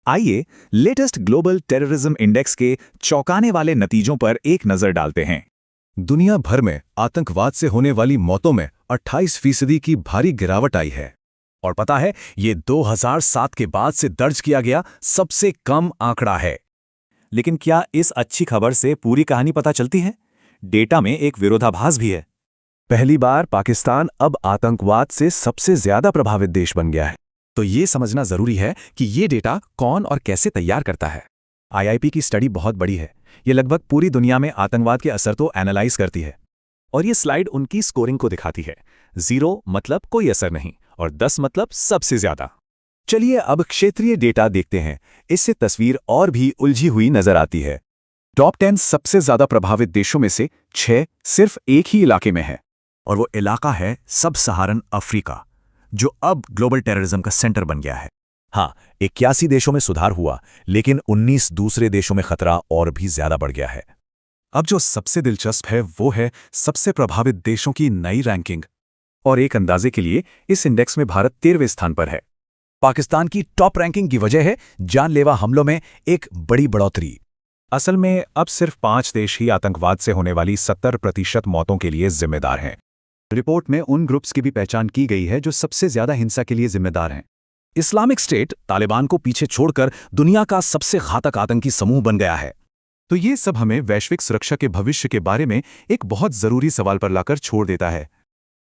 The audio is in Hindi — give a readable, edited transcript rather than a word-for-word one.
आइए लेटेस्ट ग्लोबल टेररिज्म इंडेक्स के चौंकाने वाले नतीजों पर एक नजर डालते हैं। दुनिया भर में आतंकवाद से होने वाली मौतों में 28% की भारी गिरावट आई है। और पता है, ये 2007 के बाद से दर्ज किया गया सबसे कम आंकड़ा है। लेकिन क्या इस अच्छी खबर से पूरी कहानी पता चलती है? डेटा में एक विरोधाभास भी है। पहली बार पाकिस्तान अब आतंकवाद से सबसे ज्यादा प्रभावित देश बन गया है। तो ये समझना जरूरी है कि ये डेटा कौन और कैसे तैयार करता है। आईआईपी की स्टडी बहुत बड़ी है। ये लगभग पूरी दुनिया में आतंकवाद के असर को एनालाइज करती है। और ये स्लाइड उनकी स्कोरिंग को दिखाती है। 0 मतलब कोई असर नहीं और 10 मतलब सबसे ज्यादा। चलिए अब क्षेत्रीय डेटा देखते हैं। इससे तस्वीर और भी उलझी हुई नजर आती है। टॉप 10 सबसे ज्यादा प्रभावित देशों में से 6 सिर्फ एक ही इलाके में है, और वो इलाका है सब सहारन अफ्रीका, जो अब ग्लोबल टेररिज्म का सेंटर बन गया है। हाँ, 81 देशों में सुधार हुआ, लेकिन 19 दूसरे देशों में खतरा और भी ज्यादा बढ़ गया है। अब जो सबसे दिलचस्प है वो है सबसे प्रभावित देशों की नई रैंकिंग। और एक अंदाजे के लिए इस इंडेक्स में भारत 13वें स्थान पर है। पाकिस्तान की टॉप रैंकिंग की वजह है जानलेवा हमलों में एक बड़ी बढ़ोतरी। असल में अब सिर्फ 5 देश ही आतंकवाद से होने वाली 70% मौतों के लिए जिम्मेदार हैं। रिपोर्ट में उन ग्रुप्स की भी पहचान की गई है जो सबसे ज्यादा हिंसा के लिए जिम्मेदार हैं। इस्लामिक स्टेट तालिबान को पीछे छोड़कर दुनिया का सबसे घातक आतंकी समूह बन गया है। तो ये सब हमें वैश्विक सुरक्षा के भविष्य के बारे में एक बहुत जरूरी सवाल पर लाकर छोड़ देता है।